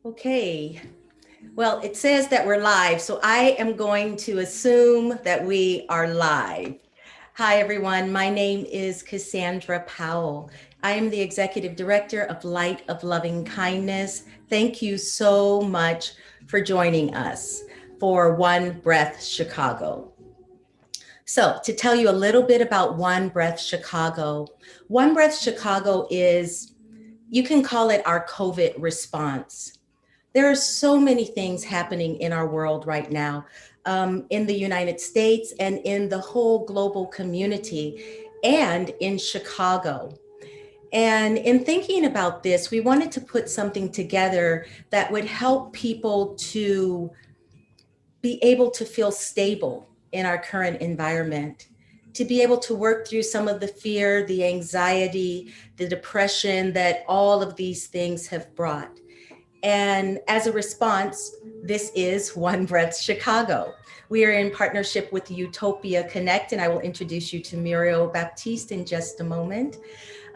Okay, well, it says that we're live, so I am going to assume that we are live. Hi, everyone. My name is Cassandra Powell. I am the Executive Director of Light of Loving Kindness. Thank you so much for joining us for One Breath Chicago. So, to tell you a little bit about One Breath Chicago, One Breath Chicago is, you can call it our COVID response. There are so many things happening in our world right now, in the United States and in the whole global community and in Chicago. And in thinking about this, we wanted to put something together that would help people to be able to feel stable in our current environment, to be able to work through some of the fear, the anxiety, the depression that all of these things have brought. And as a response, this is One Breath Chicago. We are in partnership with Utopia Connect, and I will introduce you to Muriel Baptiste in just a moment.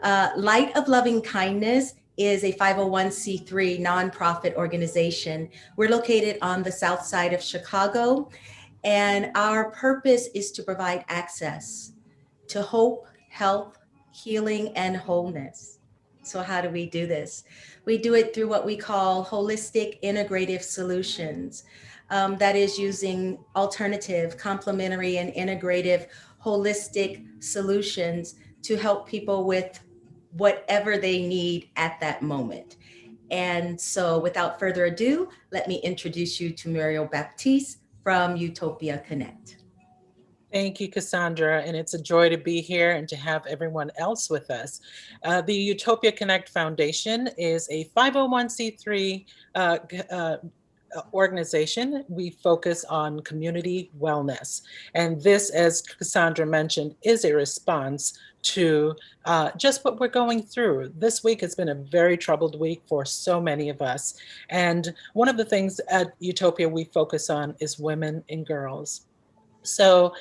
Light of Loving Kindness is a 501c3 nonprofit organization. We're located on the south side of Chicago, and our purpose is to provide access to hope, health, healing, and wholeness. So, how do we do this? We do it through what we call holistic integrative solutions. That is using alternative, complementary, and integrative holistic solutions to help people with whatever they need at that moment. And so, without further ado, let me introduce you to Muriel Baptiste from Utopia Connect. Thank you, Cassandra, and it's a joy to be here and to have everyone else with us. The Utopia Connect Foundation is a 501c3 organization. We focus on community wellness. And this, as Cassandra mentioned, is a response to just what we're going through. This week has been a very troubled week for so many of us. And one of the things at Utopia we focus on is women and girls. So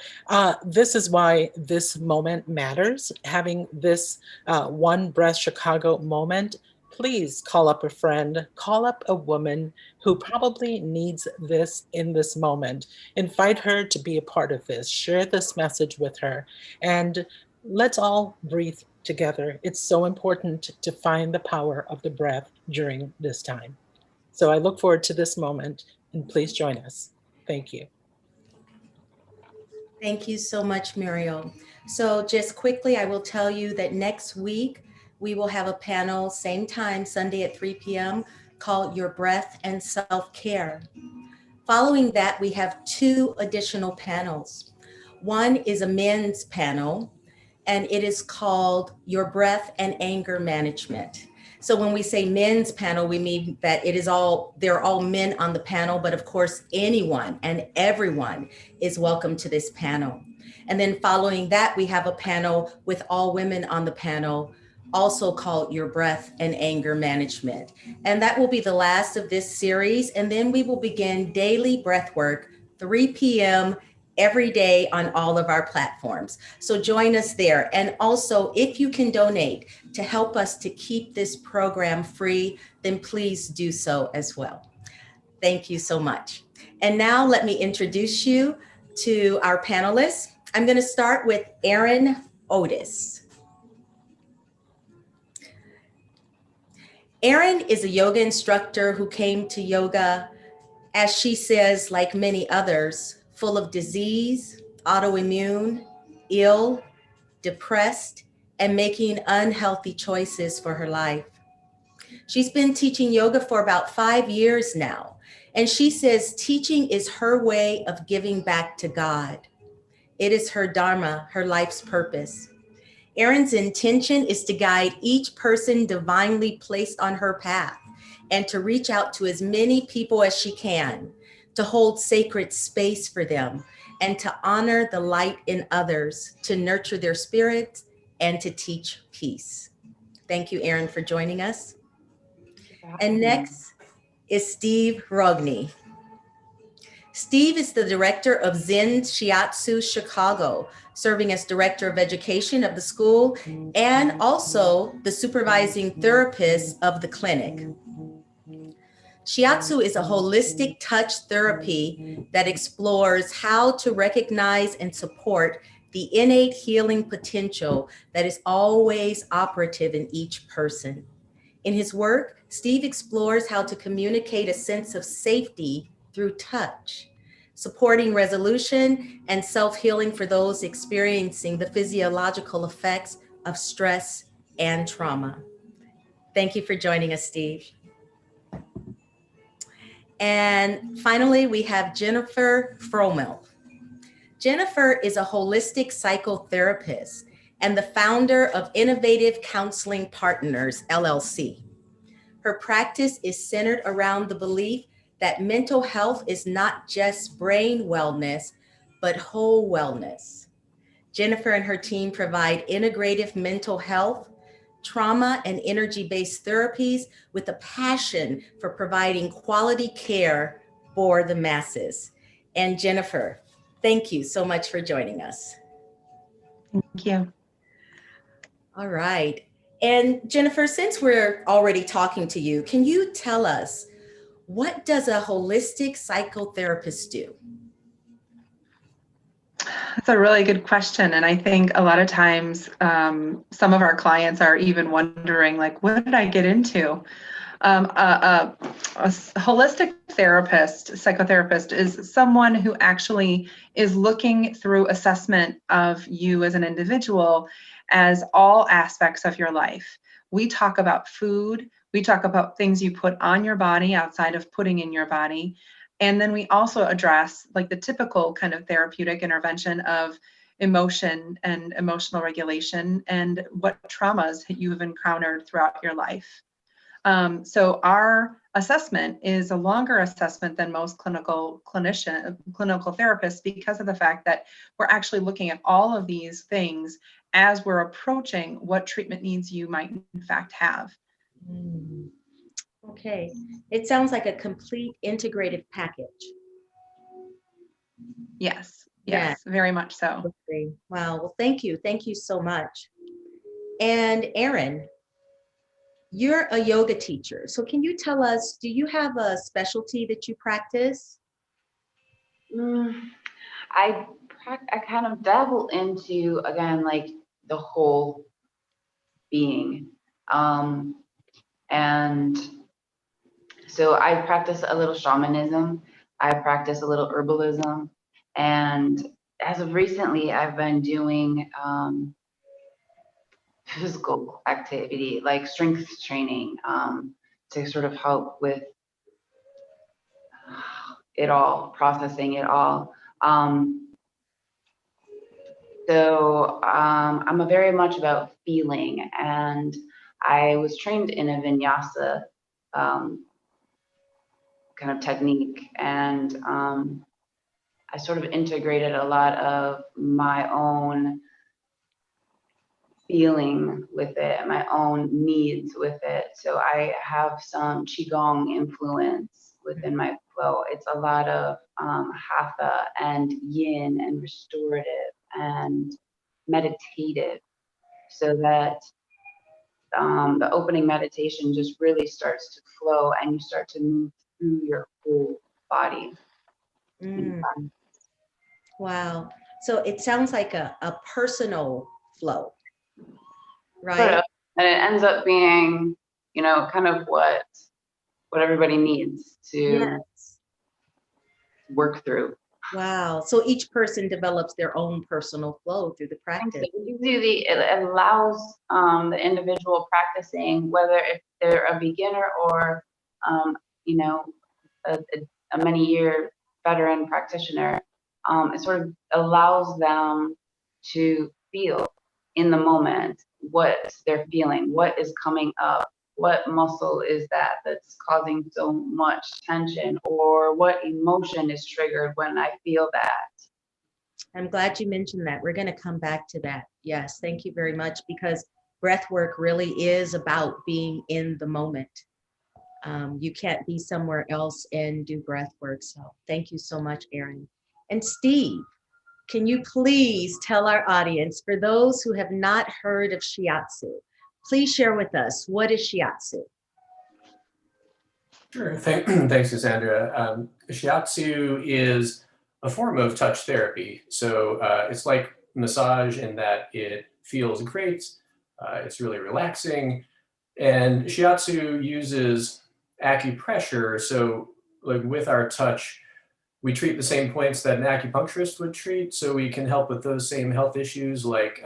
this is why this moment matters. Having this One Breath Chicago moment, please call up a friend, call up a woman who probably needs this in this moment. Invite her to be a part of this. Share this message with her. And let's all breathe together. It's so important to find the power of the breath during this time. So I look forward to this moment, and please join us. Thank you. Thank you so much, Muriel. So, just quickly, I will tell you that next week we will have a panel, same time, Sunday at 3 p.m., called Your Breath and Self Care. Following that, we have two additional panels. One is a men's panel, and it is called Your Breath and Anger Management. So when we say men's panel, we mean that they're all men on the panel, but of course, anyone and everyone is welcome to this panel. And then following that, we have a panel with all women on the panel, also called Your Breath and Anger Management. And that will be the last of this series. And then we will begin daily breath work, 3 p.m. every day on all of our platforms. So join us there. And also, if you can donate to help us to keep this program free, then please do so as well. Thank you so much. And now let me introduce you to our panelists. I'm going to start with Erin Otis. Erin is a yoga instructor who came to yoga, as she says, like many others, full of disease, autoimmune, ill, depressed, and making unhealthy choices for her life. She's been teaching yoga for about 5 years now, and she says teaching is her way of giving back to God. It is her dharma, her life's purpose. Erin's intention is to guide each person divinely placed on her path and to reach out to as many people as she can, to hold sacred space for them, and to honor the light in others, to nurture their spirits, and to teach peace. Thank you, Erin, for joining us. And next is Steve Rogney. Steve is the director of Zen Shiatsu Chicago, serving as director of education of the school and also the supervising therapist of the clinic. Shiatsu is a holistic touch therapy that explores how to recognize and support the innate healing potential that is always operative in each person. In his work, Steve explores how to communicate a sense of safety through touch, supporting resolution and self-healing for those experiencing the physiological effects of stress and trauma. Thank you for joining us, Steve. And finally, we have Jennifer Fromel. Jennifer is a holistic psychotherapist and the founder of Innovative Counseling Partners, LLC. Her practice is centered around the belief that mental health is not just brain wellness, but whole wellness. Jennifer and her team provide integrative mental health, trauma, and energy-based therapies with a passion for providing quality care for the masses. And Jennifer, thank you so much for joining us. Thank you. All right. And Jennifer, since we're already talking to you, can you tell us, what does a holistic psychotherapist do? That's a really good question. And I think a lot of times some of our clients are even wondering, like, what did I get into? A holistic therapist, psychotherapist, is someone who actually is looking through assessment of you as an individual as all aspects of your life. We talk about food, we talk about things you put on your body outside of putting in your body. And then we also address like the typical kind of therapeutic intervention of emotion and emotional regulation and what traumas you have encountered throughout your life. So our assessment is a longer assessment than most clinical therapists because of the fact that we're actually looking at all of these things as we're approaching what treatment needs you might in fact have. Okay, it sounds like a complete integrative package. Yes, yes, very much so. Wow, well, thank you so much. And Erin, you're a yoga teacher, so can you tell us, do you have a specialty that you practice? I kind of dabble into, again, like the whole being. And so I practice a little shamanism, I practice a little herbalism, and as of recently, I've been doing physical activity, like strength training, to sort of help with it all, processing it all. So I'm a very much about feeling, and I was trained in a vinyasa kind of technique, and I sort of integrated a lot of my own feeling with it, my own needs with it. So I have some Qigong influence within my flow. It's a lot of hatha and yin and restorative and meditative, so that the opening meditation just really starts to flow and you start to move through your whole body. Wow, so it sounds like a personal flow, right? Sort of. And it ends up being, you know, kind of what everybody needs to work through. Wow, so each person develops their own personal flow through the practice. It allows the individual practicing, whether if they're a beginner or you know, a many-year veteran practitioner, it sort of allows them to feel in the moment what they're feeling, what is coming up, what muscle is that that's causing so much tension, or what emotion is triggered when I feel that. I'm glad you mentioned that. We're going to come back to that. Yes, thank you very much, because breath work really is about being in the moment. You can't be somewhere else and do breath work. So thank you so much, Erin. And Steve, can you please tell our audience, for those who have not heard of Shiatsu, please share with us, what is Shiatsu? Sure. Thanks, Cassandra. Shiatsu is a form of touch therapy. So it's like massage in that it feels great. It's really relaxing. And Shiatsu uses acupressure. So like with our touch, we treat the same points that an acupuncturist would treat. So we can help with those same health issues, like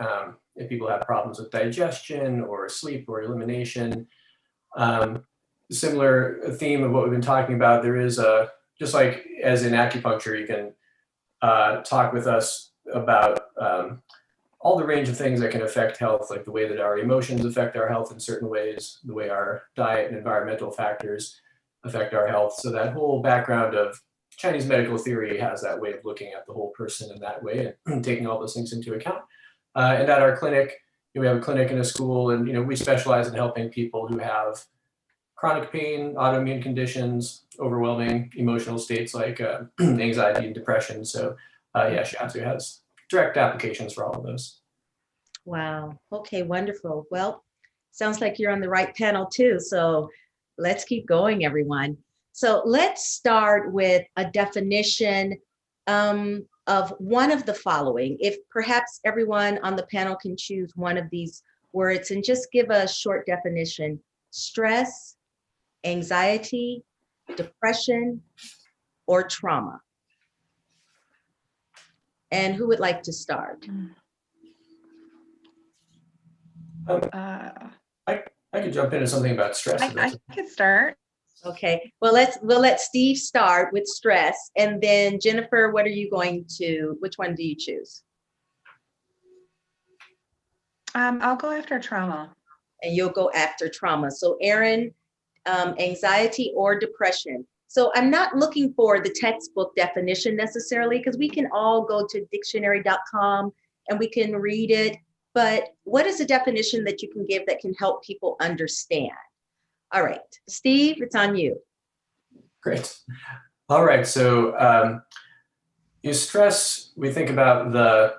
if people have problems with digestion or sleep or elimination. Similar theme of what we've been talking about, there is just like as in acupuncture, you can talk with us about all the range of things that can affect health, like the way that our emotions affect our health in certain ways, the way our diet and environmental factors affect our health. So that whole background of Chinese medical theory has that way of looking at the whole person in that way and taking all those things into account. And at our clinic, we have a clinic and a school, and we specialize in helping people who have chronic pain, autoimmune conditions, overwhelming emotional states like anxiety and depression. So yeah, Shiatsu has direct applications for all of those. Wow. Okay, wonderful. Well, sounds like you're on the right panel too. So let's keep going, everyone. So let's start with a definition of one of the following. If perhaps everyone on the panel can choose one of these words and just give a short definition: stress, anxiety, depression, or trauma. And who would like to start? I could jump into something about stress. I could start. Okay, well, we'll let Steve start with stress, and then Jennifer, which one do you choose? I'll go after trauma. And you'll go after trauma. So Erin, anxiety or depression. So I'm not looking for the textbook definition necessarily, because we can all go to dictionary.com and we can read it. But what is a definition that you can give that can help people understand? All right, Steve, it's on you. Great. All right, so stress, we think about the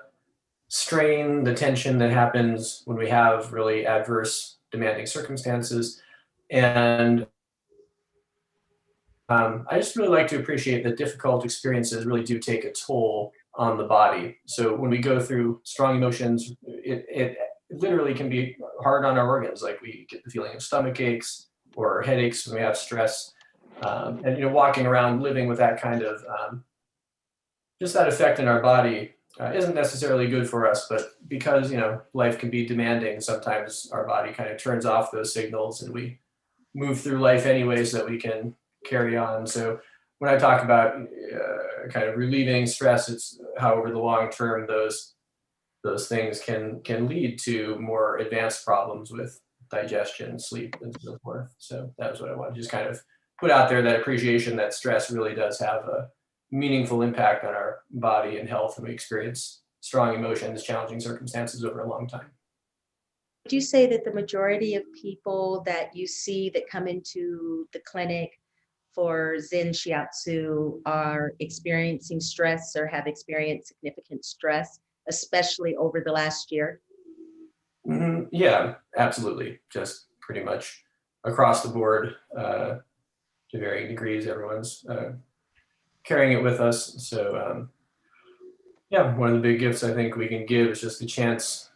strain, the tension that happens when we have really adverse, demanding circumstances. And I just really like to appreciate that difficult experiences really do take a toll on the body. So when we go through strong emotions, it literally can be hard on our organs. Like we get the feeling of stomach aches or headaches when we have stress. And walking around living with that kind of just that effect in our body isn't necessarily good for us, but because life can be demanding, sometimes our body kind of turns off those signals and we move through life anyway so that we can carry on. So when I talk about kind of relieving stress, it's how over the long term those things can lead to more advanced problems with digestion, sleep, and so forth. So that was what I wanted to just kind of put out there, that appreciation that stress really does have a meaningful impact on our body and health, and we experience strong emotions, challenging circumstances over a long time. Would you say that the majority of people that you see that come into the clinic for Zen Shiatsu are experiencing stress or have experienced significant stress, especially over the last year? Mm-hmm. Yeah, absolutely. Just pretty much across the board to varying degrees, everyone's carrying it with us. So yeah, one of the big gifts I think we can give is just the chance,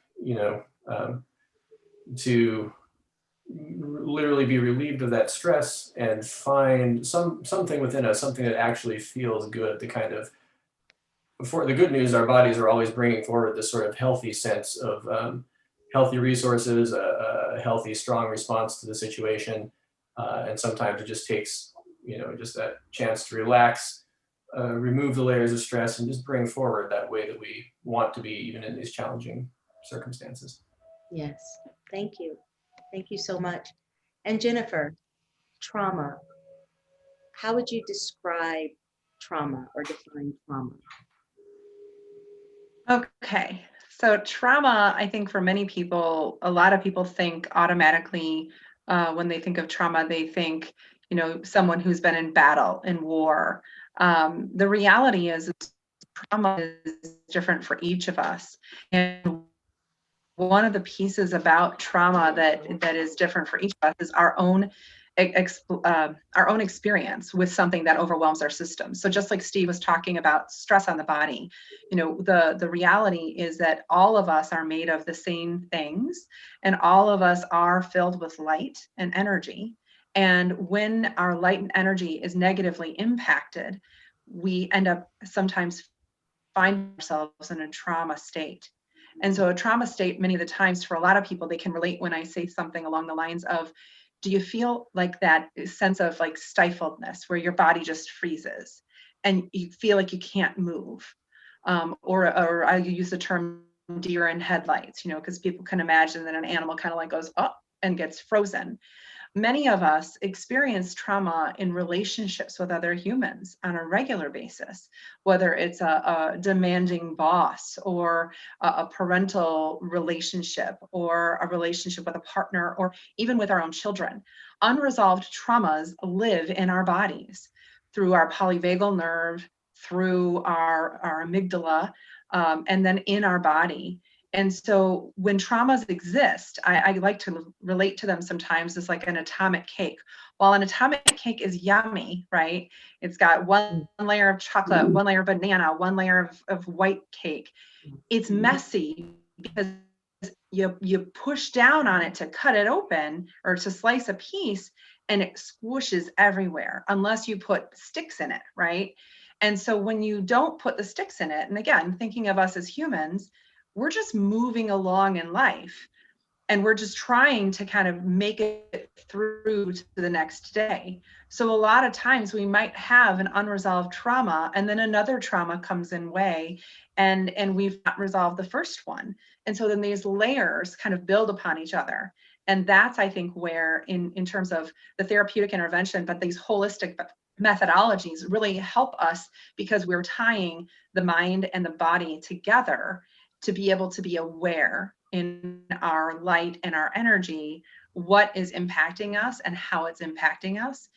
to literally be relieved of that stress and find something within us, something that actually feels good. The kind of, for the good news, our bodies are always bringing forward this sort of healthy sense of healthy resources, a healthy, strong response to the situation. And sometimes it just takes, just that chance to relax, remove the layers of stress, and just bring forward that way that we want to be, even in these challenging circumstances. Yes, thank you. Thank you so much. And Jennifer, trauma. How would you describe trauma or define trauma? Okay, so trauma, I think for many people, a lot of people think automatically when they think of trauma, they think, someone who's been in battle, in war. The reality is trauma is different for each of us. And one of the pieces about trauma that is different for each of us is our own our own experience with something that overwhelms our system. So just like Steve was talking about stress on the body, you know, the reality is that all of us are made of the same things, and all of us are filled with light and energy. And when our light and energy is negatively impacted, we end up sometimes find ourselves in a trauma state. And so a trauma state, many of the times for a lot of people, they can relate when I say something along the lines of, do you feel like that sense of like stifledness where your body just freezes and you feel like you can't move? Or I use the term deer in headlights, you know, because people can imagine that an animal kind of like goes up and gets frozen. Many of us experience trauma in relationships with other humans on a regular basis, whether it's a demanding boss or a parental relationship or a relationship with a partner or even with our own children. Unresolved traumas live in our bodies through our polyvagal nerve, through our amygdala, and then in our body. And so when traumas exist, I like to relate to them sometimes as like an atomic cake. While an atomic cake is yummy, right? It's got one layer of chocolate, one layer of banana, one layer of white cake. It's messy because you push down on it to cut it open or to slice a piece, and it squishes everywhere unless you put sticks in it, right? And so when you don't put the sticks in it, and again, thinking of us as humans, we're just moving along in life and we're just trying to kind of make it through to the next day. So a lot of times we might have an unresolved trauma and then another trauma comes in way and we've not resolved the first one. And so then these layers kind of build upon each other. And that's, I think, where in terms of the therapeutic intervention, but these holistic methodologies really help us because we're tying the mind and the body together to be able to be aware in our light and our energy, what is impacting us and how it's impacting us.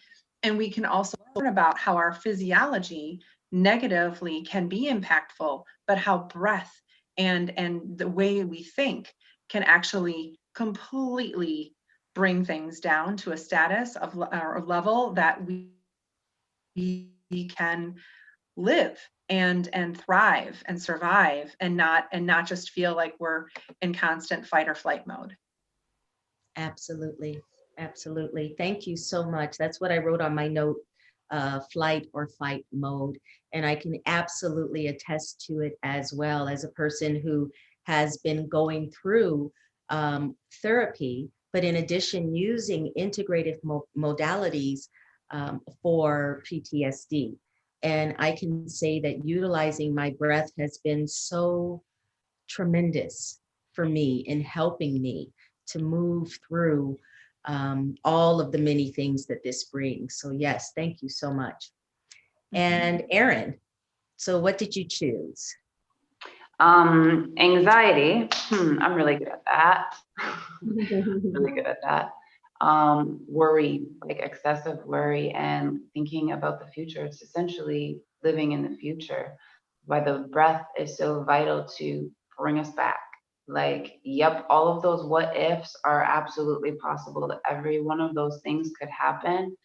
And we can also learn about how our physiology negatively can be impactful, but how breath and the way we think can actually completely bring things down to a status of or a level that we can live and thrive and survive and not just feel like we're in constant fight or flight mode. Absolutely. Absolutely. Thank you so much. That's what I wrote on my note, flight or fight mode. And I can absolutely attest to it as well as a person who has been going through therapy, but in addition, using integrative modalities for PTSD. And I can say that utilizing my breath has been so tremendous for me in helping me to move through all of the many things that this brings. So yes, thank you so much. And Erin, so what did you choose? Anxiety. I'm really good at that. Really good at that. Worry, like excessive worry and thinking about the future. It's essentially living in the future. Why the breath is so vital to bring us back. Like, yep, all of those what ifs are absolutely possible. Every one of those things could happen,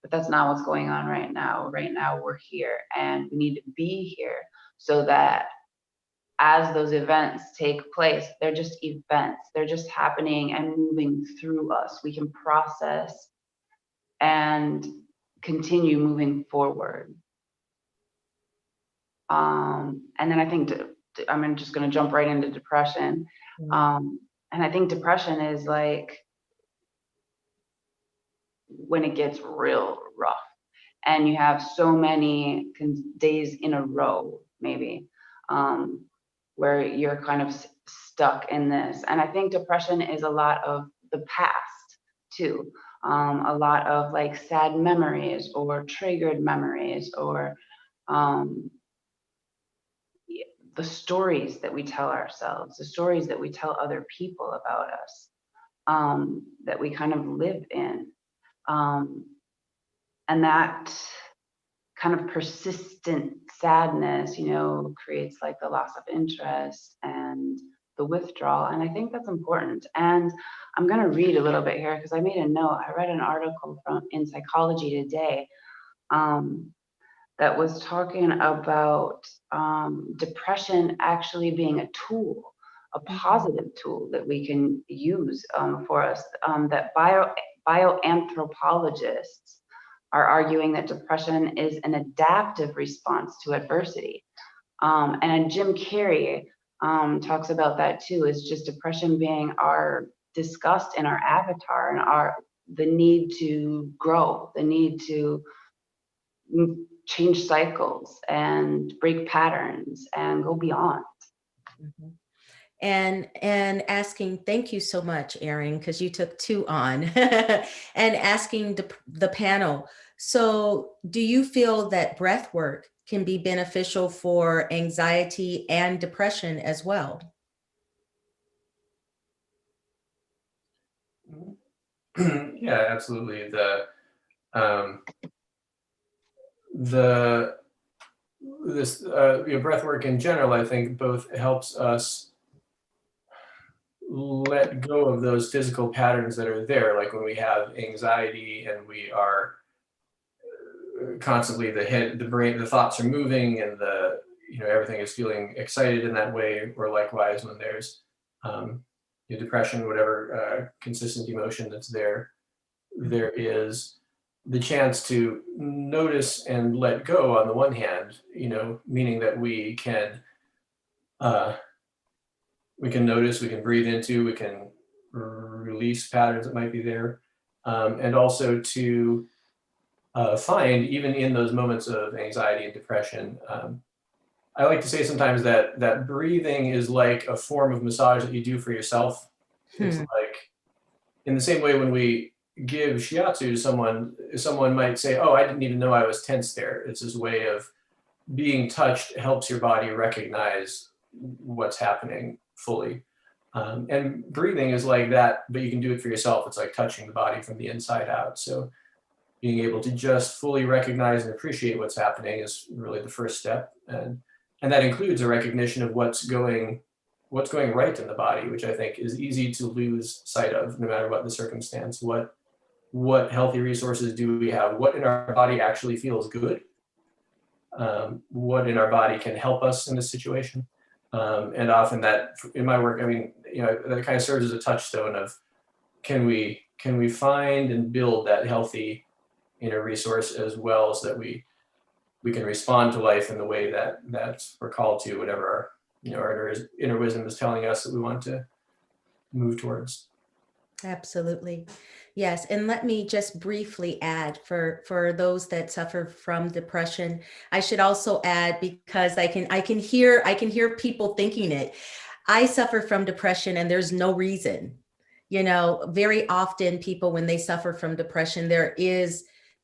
but that's not what's going on right now. Right now, we're here and we need to be here so that as those events take place, they're just events. They're just happening and moving through us. We can process and continue moving forward. And then I think I'm just going to jump right into depression. And I think depression is like when it gets real rough and you have so many days in a row, maybe, where you're kind of stuck in this. And I think depression is a lot of the past too. A lot of like sad memories or triggered memories or the stories that we tell ourselves, the stories that we tell other people about us, that we kind of live in. And that kind of persistent sadness, you know, creates like the loss of interest and the withdrawal. And I think that's important. And I'm going to read a little bit here because I made a note. I read an article in Psychology Today that was talking about depression actually being a tool, a positive tool that we can use for us, that bioanthropologists are arguing that depression is an adaptive response to adversity. And Jim Carrey talks about that too, is just depression being our disgust in our avatar and the need to grow, the need to change cycles and break patterns and go beyond. Mm-hmm. And asking, thank you so much, Erin, because you took 2 on, and asking the panel, so do you feel that breath work can be beneficial for anxiety and depression as well? Yeah, absolutely. Breath work in general, I think, both helps us let go of those physical patterns that are there, like when we have anxiety and we are constantly the brain, the thoughts are moving, and everything is feeling excited in that way. Or likewise, when there's depression, whatever consistent emotion that's there, there is the chance to notice and let go on the one hand, meaning that we can notice, we can breathe into, we can release patterns that might be there, and also to find, even in those moments of anxiety and depression, I like to say sometimes that breathing is like a form of massage that you do for yourself. It's like, in the same way, when we give shiatsu to someone might say, oh, I didn't even know I was tense there. It's this way of being touched helps your body recognize what's happening fully. And breathing is like that, but you can do it for yourself. It's like touching the body from the inside out. So being able to just fully recognize and appreciate what's happening is really the first step. And that includes a recognition of what's going right in the body, which I think is easy to lose sight of no matter what the circumstance. What healthy resources do we have? What in our body actually feels good? What in our body can help us in this situation? And often that, in my work, that kind of serves as a touchstone of, can we find and build that healthy inner resource as well, so that we can respond to life in the way that we're called to, whatever our inner wisdom is telling us that we want to move towards. Absolutely. Yes. And let me just briefly add, for those that suffer from depression, I should also add, because I can hear people thinking it. I suffer from depression and there's no reason. Very often people, when they suffer from depression,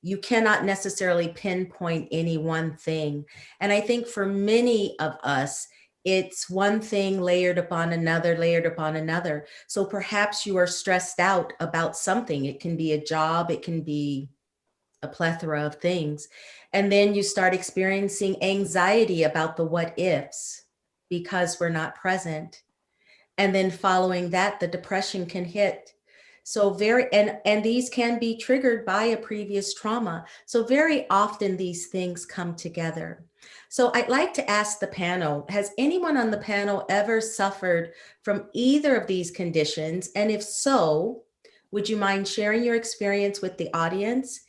you cannot necessarily pinpoint any one thing. And I think for many of us, it's one thing layered upon another. So perhaps you are stressed out about something. It can be a job, it can be a plethora of things. And then you start experiencing anxiety about the what ifs because we're not present. And then following that, the depression can hit. So and these can be triggered by a previous trauma. So very often these things come together. So I'd like to ask the panel, has anyone on the panel ever suffered from either of these conditions? And if so, would you mind sharing your experience with the audience?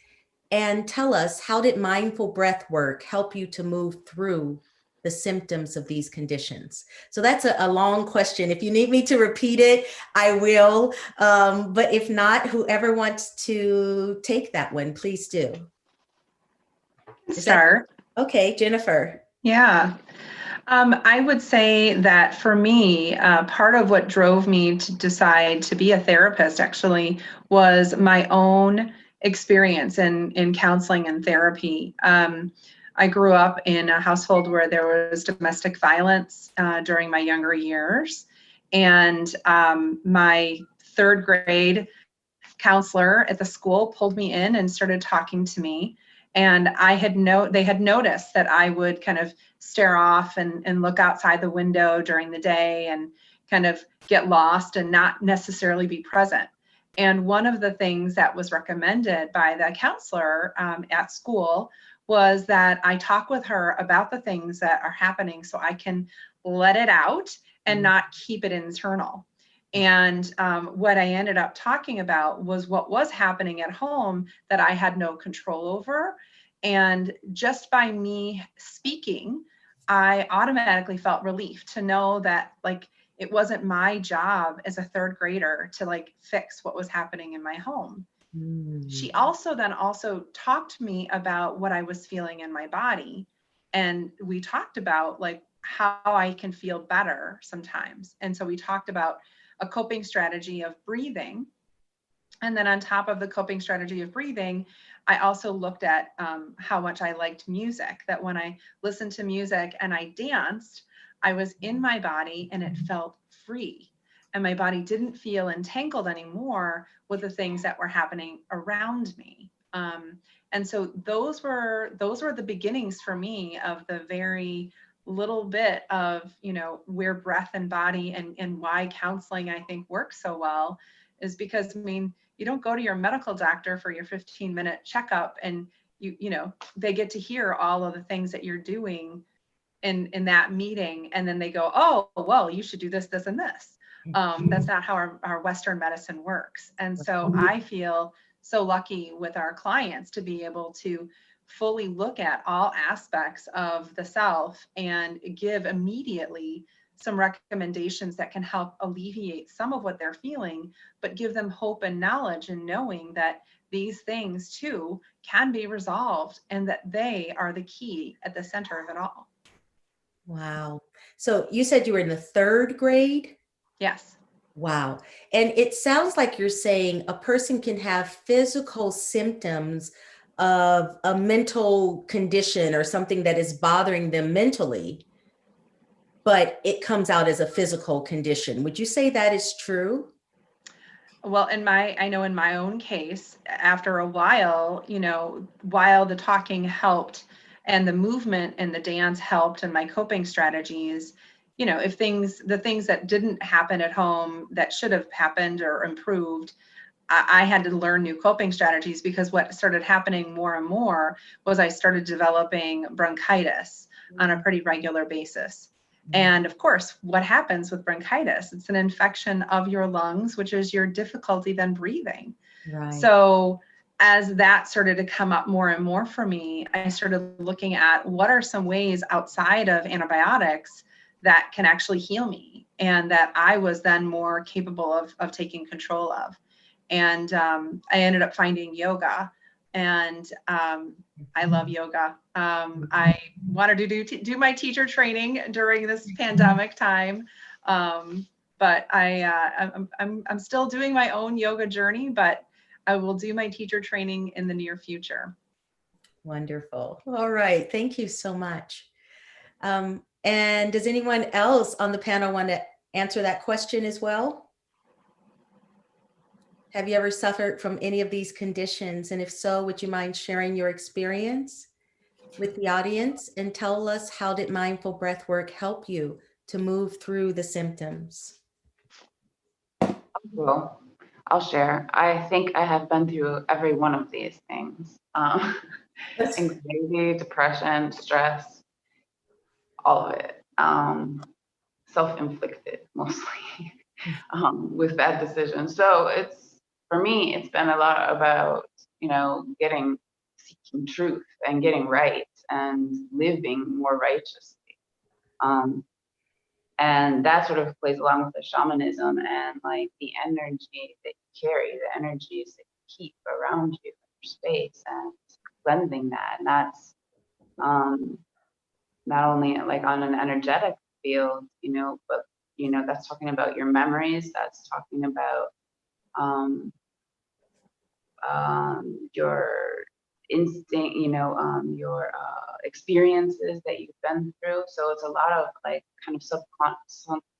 And tell us, how did mindful breath work help you to move through the symptoms of these conditions? So that's a long question. If you need me to repeat it, I will. But if not, whoever wants to take that one, please do. Start. Okay, Jennifer. Yeah. I would say that for me, part of what drove me to decide to be a therapist actually was my own experience in counseling and therapy. I grew up in a household where there was domestic violence during my younger years. And my 3rd grade counselor at the school pulled me in and started talking to me. And they had noticed that I would kind of stare off and look outside the window during the day. kind of get lost and not necessarily be present. And one of the things that was recommended by the counselor at school was that I talk with her about the things that are happening so I can let it out and not keep it internal. And what I ended up talking about was what was happening at home that I had no control over. And just by me speaking, I automatically felt relief to know that like it wasn't my job as a third grader to like fix what was happening in my home. She also talked to me about what I was feeling in my body. And we talked about like how I can feel better sometimes. And so we talked about a coping strategy of breathing. And then on top of the coping strategy of breathing, I also looked at how much I liked music, that when I listened to music and I danced, I was in my body and it felt free. And my body didn't feel entangled anymore with the things that were happening around me. And so those were the beginnings for me of the very little bit of, you know, where breath and body and why counseling I think works so well is because, I mean, you don't go to your medical doctor for your 15-minute checkup and you know, they get to hear all of the things that you're doing in that meeting. And then they go, oh, well, you should do this, this, and this. That's not how our Western medicine works. And so I feel so lucky with our clients to be able to fully look at all aspects of the self and give immediately some recommendations that can help alleviate some of what they're feeling, but give them hope and knowledge and knowing that these things too can be resolved and that they are the key at the center of it all. Wow. So you said you were in the third grade? Yes. Wow. And it sounds like you're saying a person can have physical symptoms of a mental condition or something that is bothering them mentally, but it comes out as a physical condition. Would you say that is true? Well, I know in my own case, after a while, you know, while the talking helped and the movement and the dance helped and my coping strategies, you know, the things that didn't happen at home that should have happened or improved, I had to learn new coping strategies because what started happening more and more was I started developing bronchitis on a pretty regular basis. And of course, what happens with bronchitis? It's an infection of your lungs, which is your difficulty then breathing. Right. So as that started to come up more and more for me, I started looking at what are some ways outside of antibiotics that can actually heal me and that I was then more capable of taking control of. And I ended up finding yoga, and I love yoga. I wanted to do my teacher training during this pandemic time, but I'm still doing my own yoga journey, but I will do my teacher training in the near future. Wonderful. All right. Thank you so much. And does anyone else on the panel want to answer that question as well? Have you ever suffered from any of these conditions? And if so, would you mind sharing your experience with the audience and tell us how did mindful breath work help you to move through the symptoms? Well, I'll share. I think I have been through every one of these things. Anxiety, depression, stress, all of it. Self-inflicted mostly, with bad decisions. So for me, it's been a lot about, you know, seeking truth and getting right and living more righteously. And that sort of plays along with the shamanism and like the energy that you carry, the energies that you keep around you in your space and cleansing that. And that's not only like on an energetic field, you know, but, you know, that's talking about your memories, that's talking about your instinct, you know, your experiences that you've been through. So it's a lot of like kind of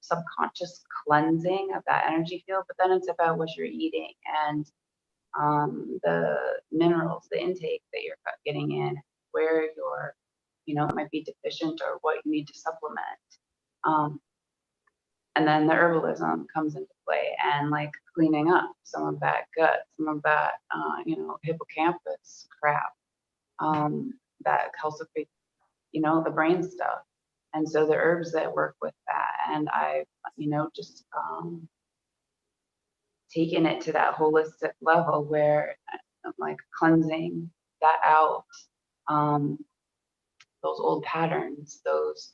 subconscious cleansing of that energy field, but then it's about what you're eating and the minerals, the intake that you're getting in, where you're, you know, it might be deficient or what you need to supplement. And then the herbalism comes into play, and like cleaning up some of that gut, some of that, hippocampus crap, that calcifies, the brain stuff. And so the herbs that work with that, and I've, just taken it to that holistic level where I'm like cleansing that out, those old patterns, those,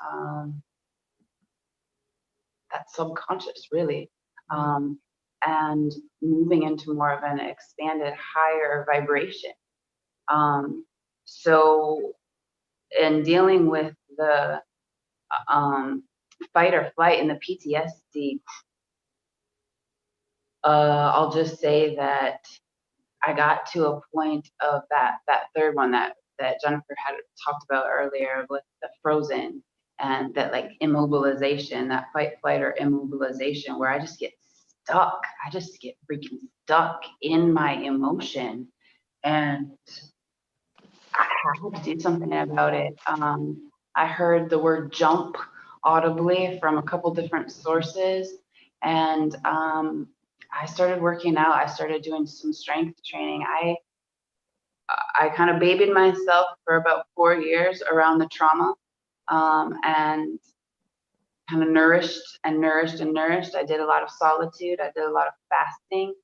that subconscious really, and moving into more of an expanded higher vibration. So in dealing with the fight or flight and the PTSD, I'll just say that I got to a point of that third one that Jennifer had talked about earlier with the frozen, and that like immobilization, that fight, flight, or immobilization, where I just get stuck. I just get freaking stuck in my emotion, and I had to do something about it. I heard the word jump audibly from a couple different sources, and I started working out. I started doing some strength training. I kind of babied myself for about 4 years around the trauma, and kind of nourished and nourished and nourished. I did a lot of solitude. I did a lot of fasting,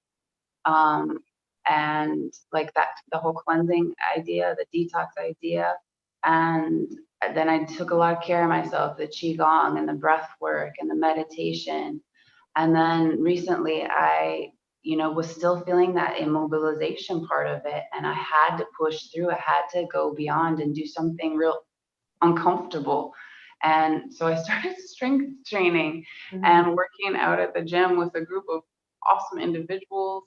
and like that, the whole cleansing idea, the detox idea. And then I took a lot of care of myself, the qigong and the breath work and the meditation. And then recently I, was still feeling that immobilization part of it. And I had to push through. I had to go beyond and do something real uncomfortable. And so I started strength training and working out at the gym with a group of awesome individuals,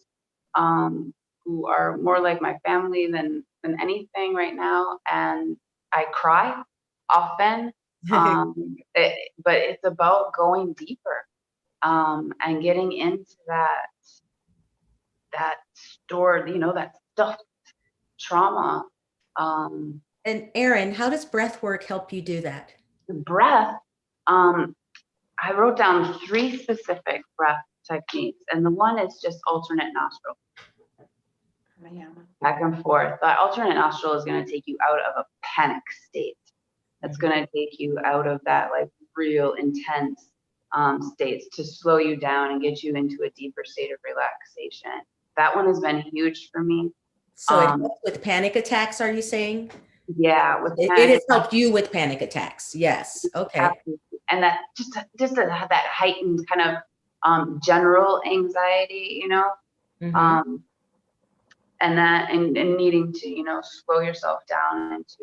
who are more like my family than anything right now. And I cry often, but it's about going deeper, and getting into that stored, that stuffed trauma. And Erin, how does breath work help you do that? The breath, I wrote down 3 specific breath techniques, and the one is just alternate nostril. Back and forth. That alternate nostril is going to take you out of a panic state. It's going to take you out of that like real intense states, to slow you down and get you into a deeper state of relaxation. That one has been huge for me. So it helps with panic attacks, are you saying? Yeah, with it has helped you with panic attacks. Yes. Okay. Absolutely. And that just to have that heightened kind of general anxiety, and that and needing to slow yourself down into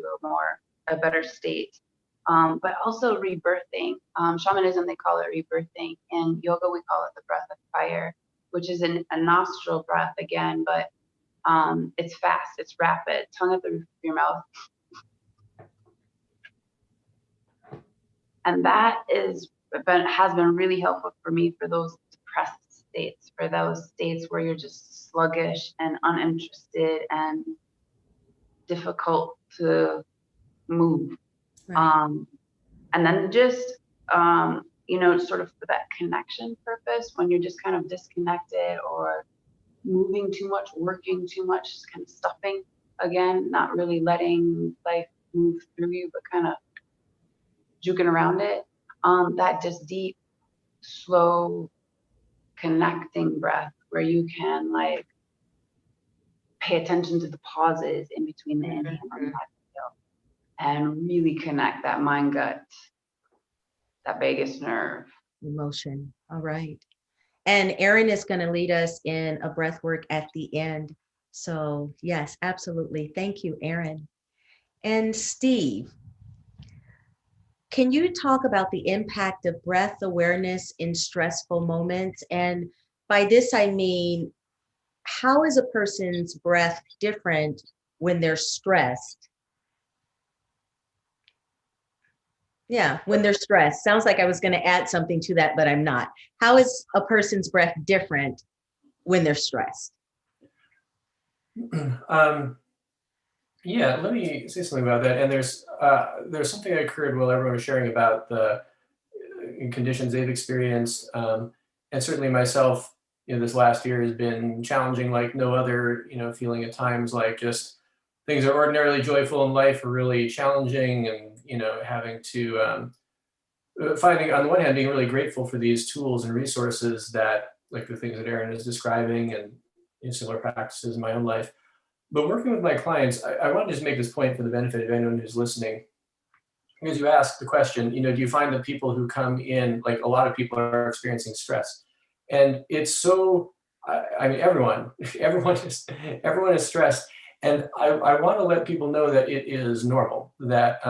a better state, but also rebirthing. Shamanism, they call it rebirthing. In yoga, we call it the breath of fire, which is a nostril breath again, but it's fast, it's rapid, tongue at the roof of your mouth. And that has been really helpful for me for those depressed states, for those states where you're just sluggish and uninterested and difficult to move. Right. And then just, sort of for that connection purpose, when you're just kind of disconnected or moving too much, working too much, just kind of stuffing again, not really letting life move through you, but kind of juking around it. That just deep, slow, connecting breath where you can like pay attention to the pauses in between the inhale and the exhale, and really connect that mind gut, that vagus nerve. Emotion. All right. And Erin is going to lead us in a breath work at the end. So yes, absolutely. Thank you, Erin. And Steve, can you talk about the impact of breath awareness in stressful moments? And by this, I mean, how is a person's breath different when they're stressed? Yeah, when they're stressed. Sounds like I was going to add something to that, but I'm not. How is a person's breath different when they're stressed? Yeah, let me say something about that. And there's something that occurred while everyone was sharing about the conditions they've experienced. And certainly myself, this last year has been challenging like no other, feeling at times like just things are ordinarily joyful in life are really challenging, and, having to, finding on the one hand, being really grateful for these tools and resources that like the things that Erin is describing and similar practices in my own life. But working with my clients, I want to just make this point for the benefit of anyone who's listening. Because you asked the question, do you find that people who come in, like a lot of people are experiencing stress? And it's so, I mean, everyone is stressed. And I want to let people know that it is normal. That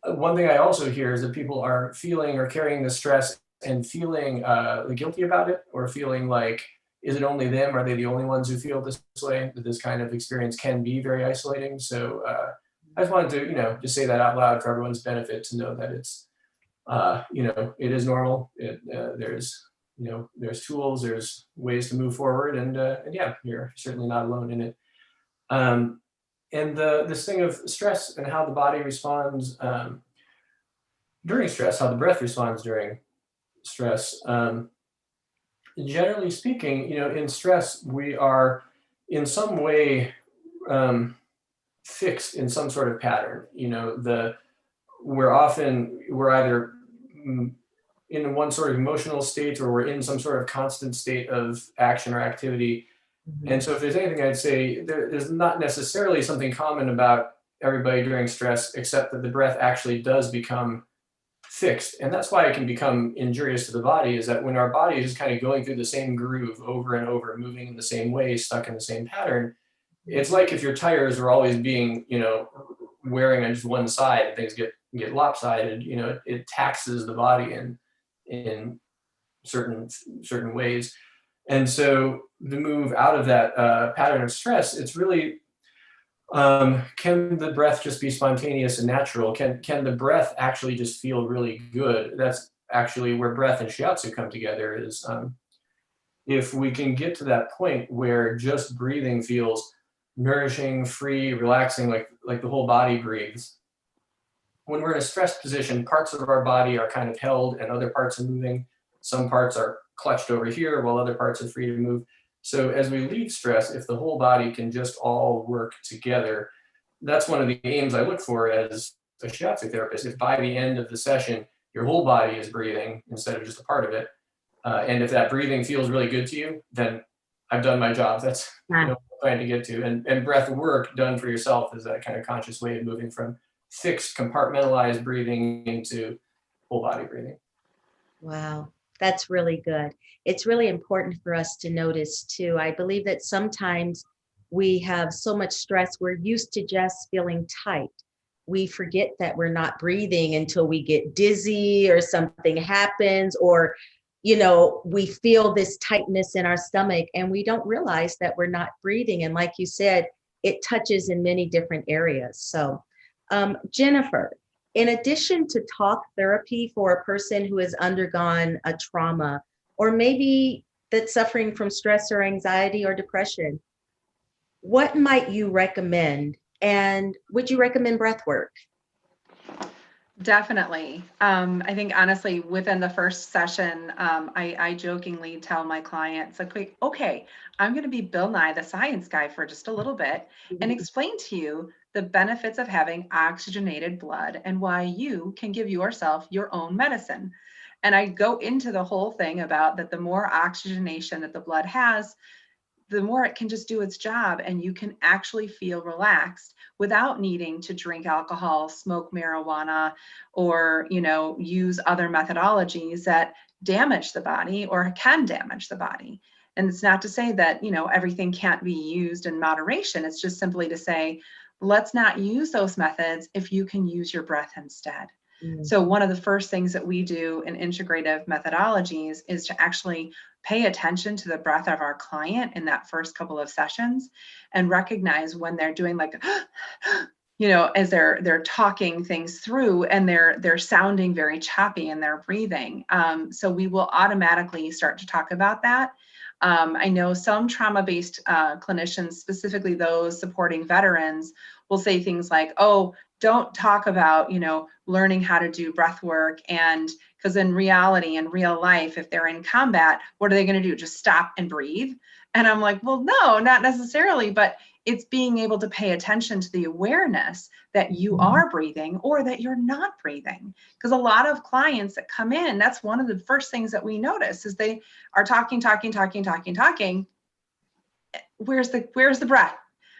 one thing I also hear is that people are feeling or carrying the stress and feeling guilty about it, or feeling like, is it only them? Are they the only ones who feel this way? That this kind of experience can be very isolating. So I just wanted to, just say that out loud for everyone's benefit, to know that it's, it is normal. There's tools, there's ways to move forward, and yeah, you're certainly not alone in it. And this thing of stress and how the body responds during stress, how the breath responds during stress. Generally speaking, in stress, we are in some way fixed in some sort of pattern. We're either in one sort of emotional state, or we're in some sort of constant state of action or activity. Mm-hmm. And so if there's anything I'd say, there's not necessarily something common about everybody during stress, except that the breath actually does become fixed. And that's why it can become injurious to the body, is that when our body is just kind of going through the same groove over and over, moving in the same way, stuck in the same pattern, it's like if your tires are always being, wearing on just one side and things get lopsided, it taxes the body in certain ways. And so to move out of that pattern of stress, it's really, can the breath just be spontaneous and natural? Can the breath actually just feel really good? That's actually where breath and shiatsu come together, is if we can get to that point where just breathing feels nourishing, free, relaxing, like the whole body breathes. When we're in a stressed position, parts of our body are kind of held and other parts are moving. Some parts are clutched over here while other parts are free to move. So as we leave stress, if the whole body can just all work together, that's one of the aims I look for as a shiatsu therapist. If by the end of the session, your whole body is breathing instead of just a part of it, and if that breathing feels really good to you, then I've done my job. That's what I'm trying to get to. And breath work done for yourself is that kind of conscious way of moving from fixed, compartmentalized breathing into whole body breathing. Wow, that's really good. It's really important for us to notice too. I believe that sometimes we have so much stress, we're used to just feeling tight. We forget that we're not breathing until we get dizzy or something happens, or we feel this tightness in our stomach and we don't realize that we're not breathing. And like you said, it touches in many different areas. So, Jennifer, in addition to talk therapy for a person who has undergone a trauma, or maybe that's suffering from stress or anxiety or depression, what might you recommend? And would you recommend breath work? Definitely. I think honestly, within the first session, I jokingly tell my clients, okay, I'm going to be Bill Nye, the science guy, for just a little bit and explain to you the benefits of having oxygenated blood and why you can give yourself your own medicine. And I go into the whole thing about that the more oxygenation that the blood has, the more it can just do its job, and you can actually feel relaxed without needing to drink alcohol, smoke marijuana, or use other methodologies that damage the body or can damage the body. And it's not to say that everything can't be used in moderation. It's just simply to say, let's not use those methods if you can use your breath instead. Mm-hmm. So one of the first things that we do in integrative methodologies is to actually pay attention to the breath of our client in that first couple of sessions and recognize when they're doing as they're talking things through and they're sounding very choppy in their breathing. So we will automatically start to talk about that. I know some trauma-based clinicians, specifically those supporting veterans, will say things like, oh, don't talk about, learning how to do breath work. And because in reality, in real life, if they're in combat, what are they going to do? Just stop and breathe? And I'm like, well, no, not necessarily, but it's being able to pay attention to the awareness that you are breathing or that you're not breathing. Because a lot of clients that come in, that's one of the first things that we notice is they are talking. Where's the breath?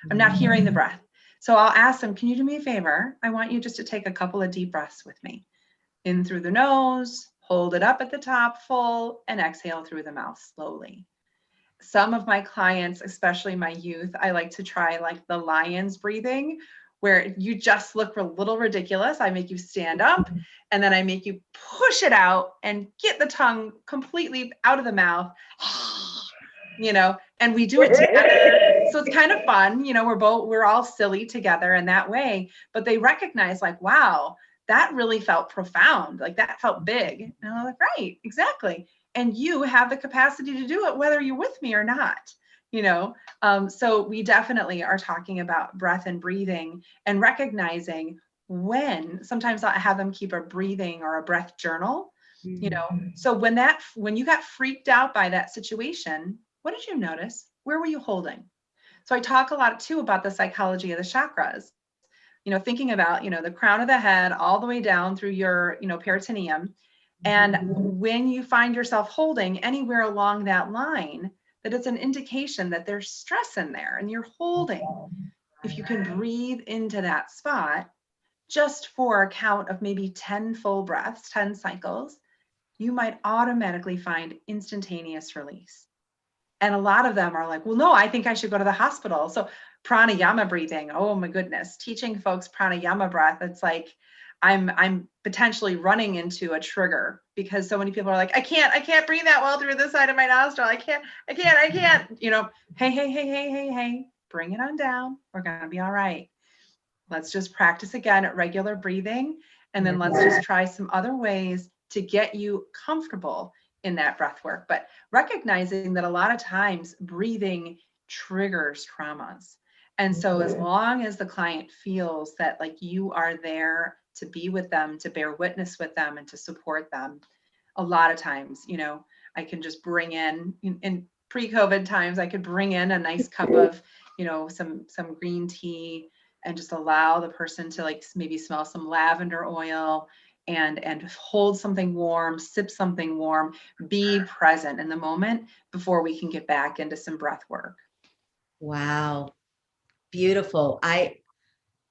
I'm not hearing the breath. So I'll ask them, can you do me a favor? I want you just to take a couple of deep breaths with me. In through the nose, hold it up at the top full, and exhale through the mouth slowly. Some of my clients, especially my youth, I like to try like the lion's breathing, where you just look a little ridiculous. I make you stand up and then I make you push it out and get the tongue completely out of the mouth, and we do it together. So it's kind of fun. We're all silly together in that way, but they recognize like, wow, that really felt profound. Like that felt big. And I'm like, right, exactly. And you have the capacity to do it, whether you're with me or not, So we definitely are talking about breath and breathing and recognizing when. Sometimes I have them keep a breathing or a breath journal, So when you got freaked out by that situation, what did you notice? Where were you holding? So I talk a lot too about the psychology of the chakras, thinking about, the crown of the head all the way down through your, peritoneum. And when you find yourself holding anywhere along that line, that it's an indication that there's stress in there and you're holding. If you can breathe into that spot, just for a count of maybe 10 full breaths, 10 cycles, you might automatically find instantaneous release. And a lot of them are like, well, no, I think I should go to the hospital. So pranayama breathing, oh my goodness, teaching folks pranayama breath, it's like, I'm potentially running into a trigger because so many people are like, I can't breathe that well through this side of my nostril. I can't, hey, bring it on down. We're going to be all right. Let's just practice again at regular breathing. And then let's just try some other ways to get you comfortable in that breath work. But recognizing that a lot of times breathing triggers traumas. And so as long as the client feels that like you are there to be with them, to bear witness with them and to support them, a lot of times, I can just bring in pre-COVID times, I could bring in a nice cup of, some green tea and just allow the person to like maybe smell some lavender oil and hold something warm, sip something warm, be present in the moment before we can get back into some breath work. Wow. Beautiful.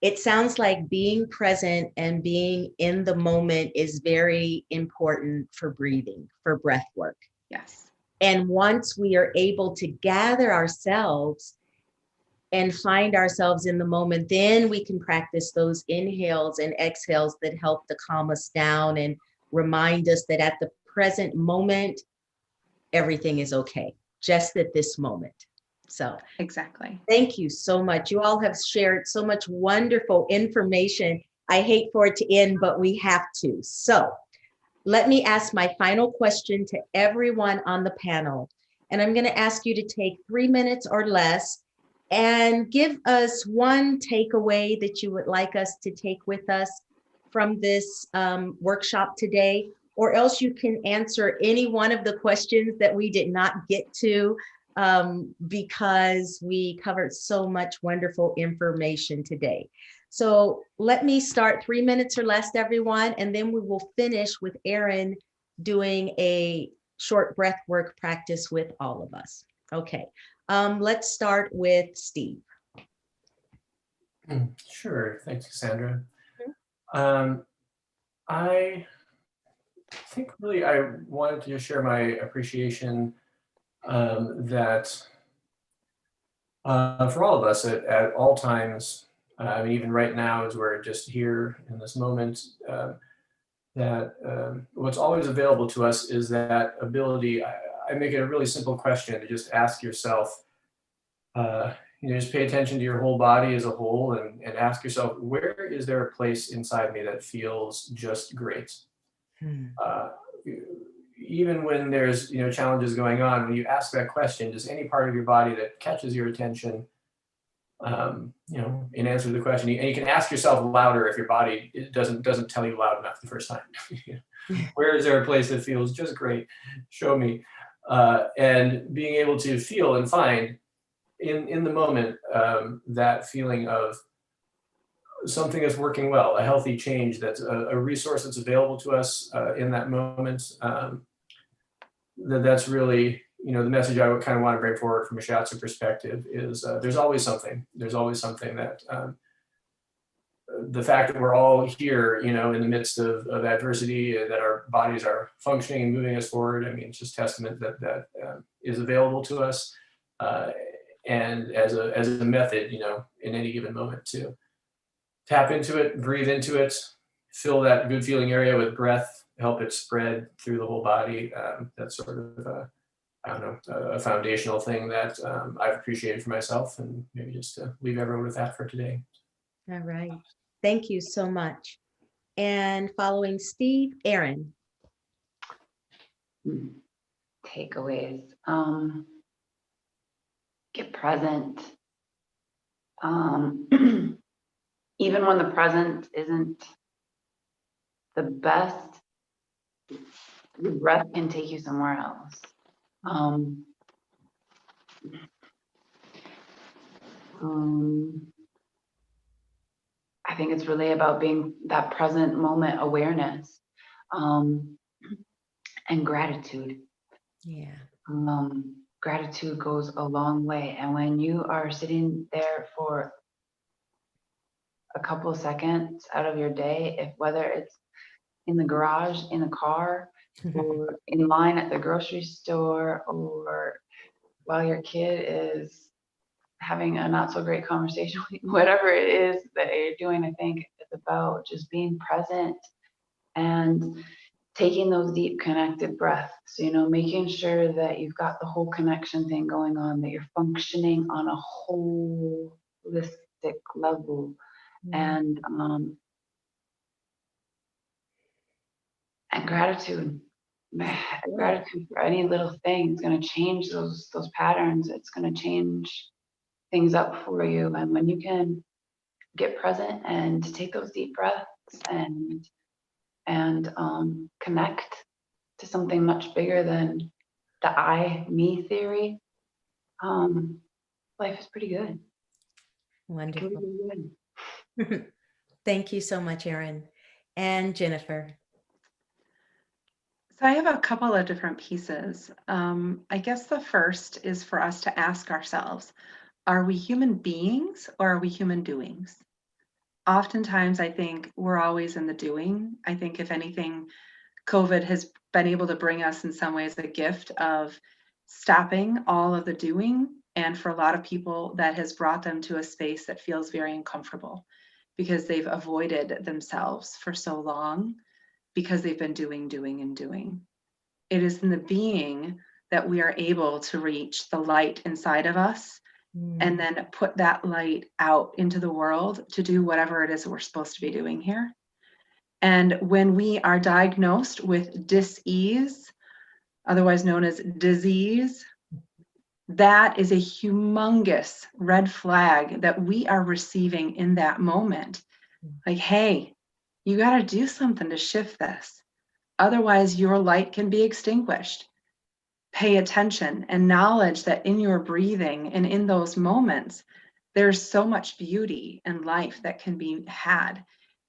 It sounds like being present and being in the moment is very important for breathing, for breath work. Yes. And once we are able to gather ourselves and find ourselves in the moment, then we can practice those inhales and exhales that help to calm us down and remind us that at the present moment, everything is okay, just at this moment. So exactly. Thank you so much. You all have shared so much wonderful information. I hate for it to end, but we have to. So let me ask my final question to everyone on the panel. And I'm going to ask you to take 3 minutes or less and give us one takeaway that you would like us to take with us from this workshop today, or else you can answer any one of the questions that we did not get to because we covered so much wonderful information today. So let me start 3 minutes or less, everyone, and then we will finish with Erin doing a short breath work practice with all of us. Okay, let's start with Steve. Sure, thanks, Cassandra. I think really I wanted to just share my appreciation that for all of us at all times, I mean, even right now as we're just here in this moment, that what's always available to us is that ability. I make it a really simple question to just ask yourself, just pay attention to your whole body as a whole and ask yourself, where is there a place inside me that feels just great? even when there's, challenges going on, when you ask that question, just any part of your body that catches your attention, in answer to the question, and you can ask yourself louder if your body doesn't tell you loud enough the first time. Where is there a place that feels just great? Show me. And being able to feel and find in the moment that feeling of something that's working well, a healthy change, that's a resource that's available to us in that moment. That's really, the message I would kind of want to bring forward from a shiatsu perspective is there's always something. There's always something that the fact that we're all here, in the midst of adversity, that our bodies are functioning and moving us forward. I mean, it's just testament that is available to us, and as a method, in any given moment to tap into it, breathe into it, fill that good feeling area with breath, help it spread through the whole body. That's sort of a foundational thing that I've appreciated for myself, and maybe just to leave everyone with that for today. All right. Thank you so much. And following Steve, Erin. Takeaways. Get present. Even when the present isn't the best, your breath can take you somewhere else. I think it's really about being that present moment awareness, and gratitude. Yeah. Gratitude goes a long way. And when you are sitting there for a couple of seconds out of your day, whether it's in the garage, in the car, or in line at the grocery store, or while your kid is having a not so great conversation, whatever it is that you're doing, I think it's about just being present and taking those deep connected breaths, making sure that you've got the whole connection thing going on, that you're functioning on a holistic level. And gratitude. Gratitude for any little thing is going to change those patterns. It's going to change things up for you. And when you can get present and take those deep breaths and connect to something much bigger than the I, me theory, life is pretty good. Wonderful. Really good. Thank you so much, Erin. And Jennifer. So I have a couple of different pieces. I guess the first is for us to ask ourselves, are we human beings or are we human doings? Oftentimes, I think we're always in the doing. I think if anything, COVID has been able to bring us in some ways a gift of stopping all of the doing. And for a lot of people, that has brought them to a space that feels very uncomfortable because they've avoided themselves for so long because they've been doing. It is in the being that we are able to reach the light inside of us and then put that light out into the world to do whatever it is we're supposed to be doing here. And when we are diagnosed with dis-ease, otherwise known as disease, that is a humongous red flag that we are receiving in that moment. Like, hey, you got to do something to shift this. Otherwise, your light can be extinguished. Pay attention and knowledge that in your breathing and in those moments, there's so much beauty and life that can be had,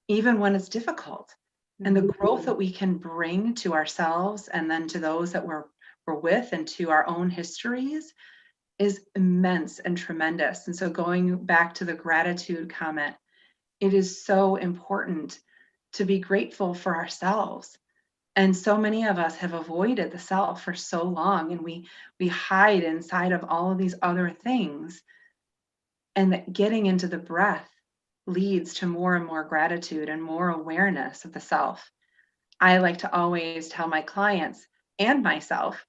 even when it's difficult. And the growth that we can bring to ourselves and then to those that we're with and to our own histories is immense and tremendous. And so going back to the gratitude comment, it is so important to be grateful for ourselves. And so many of us have avoided the self for so long, and we hide inside of all of these other things. And that getting into the breath leads to more and more gratitude and more awareness of the self. I like to always tell my clients and myself,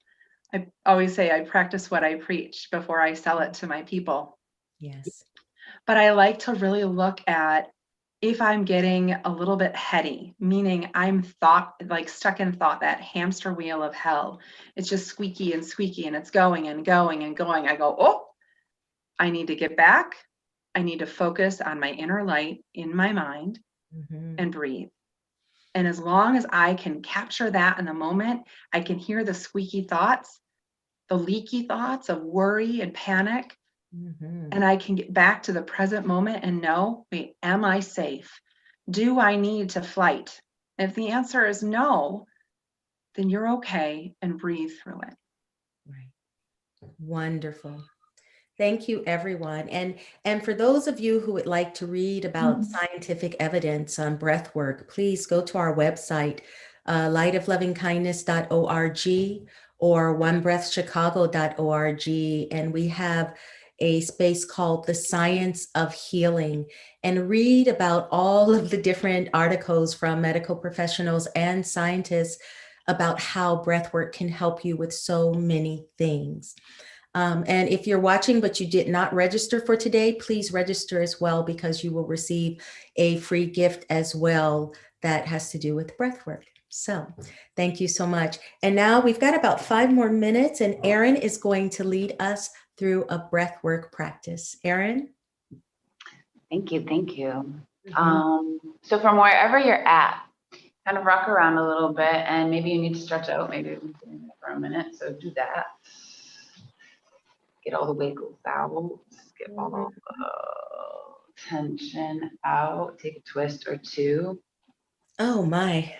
I always say I practice what I preach before I sell it to my people. Yes. But I like to really look at if I'm getting a little bit heady, meaning I'm stuck in thought, that hamster wheel of hell. It's just squeaky and squeaky and it's going and going and going. I go, oh, I need to get back. I need to focus on my inner light in my mind and breathe. And as long as I can capture that in the moment, I can hear the squeaky thoughts, the leaky thoughts of worry and panic. And I can get back to the present moment and know, wait, am I safe? Do I need to flight? If the answer is no, then you're okay and breathe through it. Right. Wonderful. Thank you, everyone. And for those of you who would like to read about scientific evidence on breath work, please go to our website, lightoflovingkindness.org or onebreathchicago.org. And we have a space called The Science of Healing, and read about all of the different articles from medical professionals and scientists about how breathwork can help you with so many things. And if you're watching but you did not register for today, please register as well, because you will receive a free gift as well that has to do with breathwork. So thank you so much. And now we've got about 5 more minutes, and Erin is going to lead us through a breathwork practice. Erin? Thank you. Thank you. So from wherever you're at, kind of rock around a little bit, and maybe you need to stretch out, maybe for a minute. So do that. Get all the wiggles out. Get all the tension out. Take a twist or two. Oh my.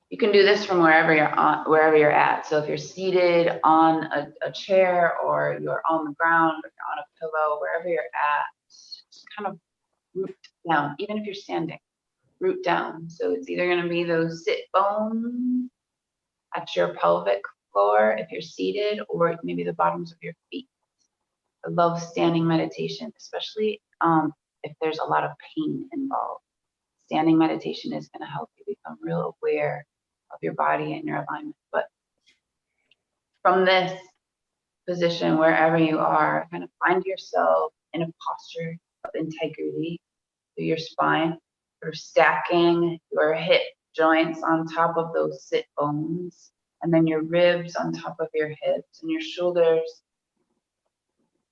You can do this from wherever you're at. So if you're seated on a chair, or you're on the ground, or you're on a pillow, wherever you're at, just kind of root down. Even if you're standing, root down. So it's either going to be those sit bones at your pelvic floor if you're seated, or maybe the bottoms of your feet. I love standing meditation, especially if there's a lot of pain involved. Standing meditation is going to help you become real aware of your body and your alignment. But from this position, wherever you are, kind of find yourself in a posture of integrity through your spine. You're stacking your hip joints on top of those sit bones, and then your ribs on top of your hips, and your shoulders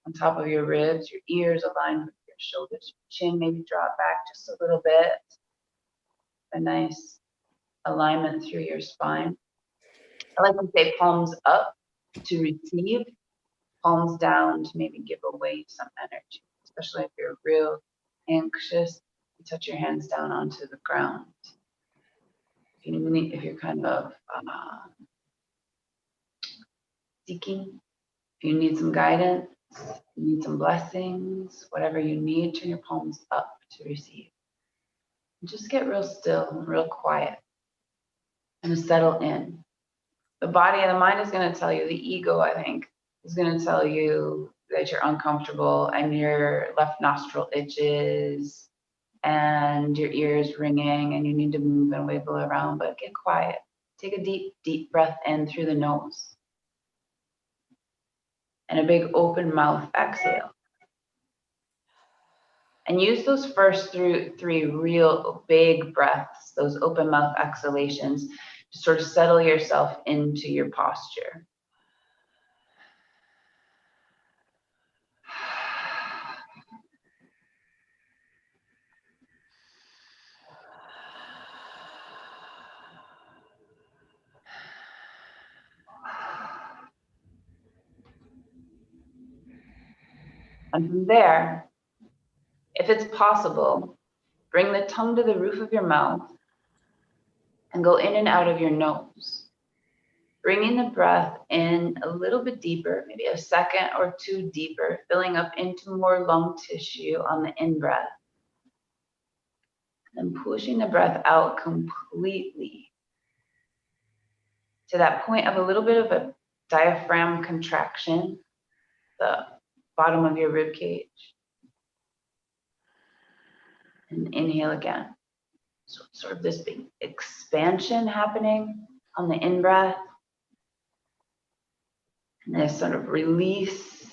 on top of your ribs, your ears aligned with your shoulders, chin maybe drop back just a little bit. A nice alignment through your spine. I like to say palms up to receive, palms down to maybe give away some energy, especially if you're real anxious. You touch your hands down onto the ground. If you're kind of seeking, if you need some guidance, you need some blessings, whatever you need, turn your palms up to receive. And just get real still and real quiet and settle in. The body and the mind is going to tell you, the ego, I think, is going to tell you that you're uncomfortable and your left nostril itches and your ears ringing and you need to move and wiggle around, but get quiet. Take a deep, deep breath in through the nose. And a big open mouth exhale. And use those first 3 real big breaths, those open mouth exhalations, to sort of settle yourself into your posture. And from there, if it's possible, bring the tongue to the roof of your mouth and go in and out of your nose. Bringing the breath in a little bit deeper, maybe a second or 2 deeper, filling up into more lung tissue on the in-breath. And pushing the breath out completely to that point of a little bit of a diaphragm contraction, the bottom of your rib cage. And inhale again. So sort of this big expansion happening on the in-breath. And this sort of release.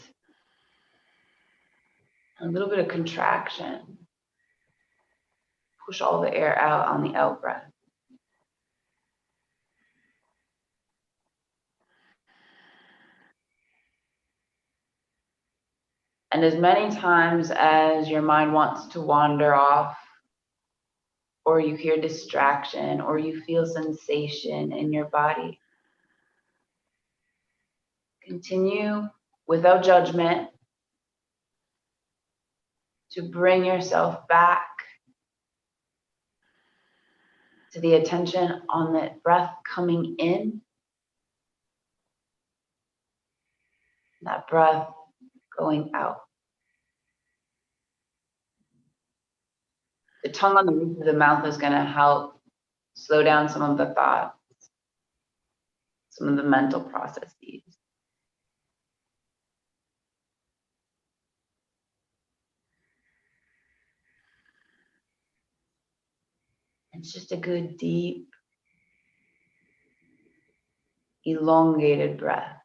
A little bit of contraction. push all the air out on the out breath. And as many times as your mind wants to wander off, or you hear distraction, or you feel sensation in your body, continue without judgment to bring yourself back to the attention on the breath coming in, that breath going out. The tongue on the roof of the mouth is going to help slow down some of the thoughts, some of the mental processes. It's just a good, deep, elongated breath.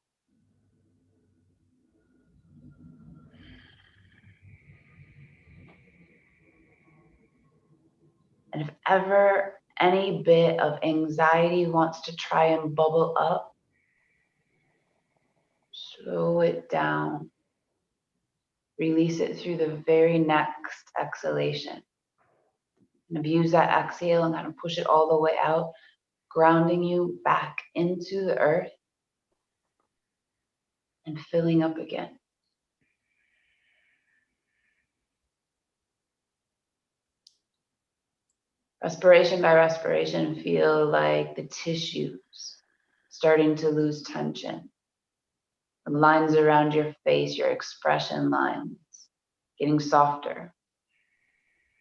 And if ever any bit of anxiety wants to try and bubble up, slow it down. Release it through the very next exhalation. And use that exhale and kind of push it all the way out, grounding you back into the earth and filling up again. Respiration by respiration, feel like the tissues starting to lose tension. The lines around your face, your expression lines, getting softer.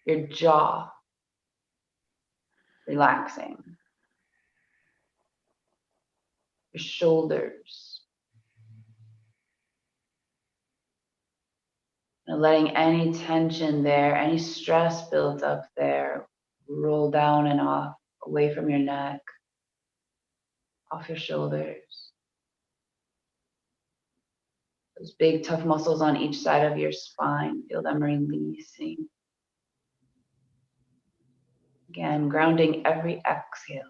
Your jaw relaxing. Your shoulders. And letting any tension there, any stress built up there, roll down and off, away from your neck, off your shoulders. Those big, tough muscles on each side of your spine, feel them releasing. Again, grounding every exhale.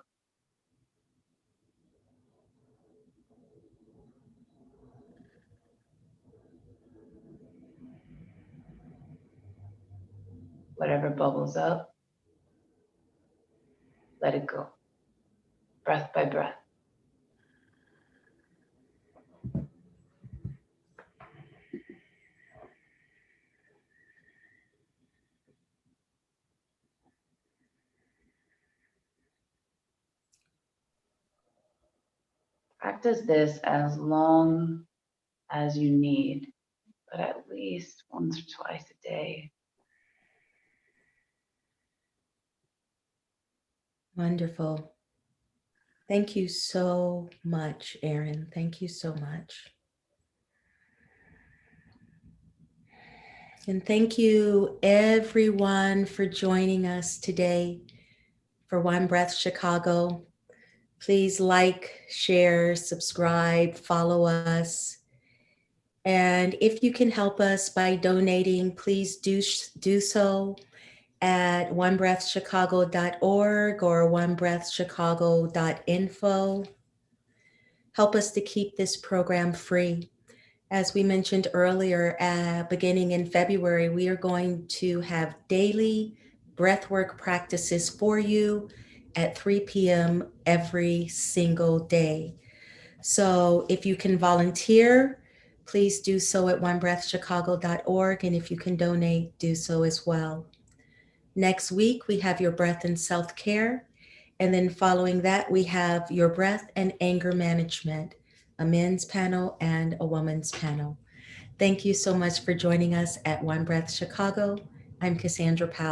Whatever bubbles up, let it go, breath by breath. Practice this as long as you need, but at least once or twice a day. Wonderful. Thank you so much, Erin. Thank you so much. And thank you everyone for joining us today for One Breath Chicago. Please like, share, subscribe, follow us. And if you can help us by donating, please do so at onebreathchicago.org or onebreathchicago.info. Help us to keep this program free. As we mentioned earlier, beginning in February, we are going to have daily breathwork practices for you at 3 p.m. every single day. So if you can volunteer, please do so at onebreathchicago.org. And if you can donate, do so as well. Next week, we have your breath and self-care. And then following that, we have your breath and anger management, a men's panel and a woman's panel. Thank you so much for joining us at One Breath Chicago. I'm Cassandra Powell.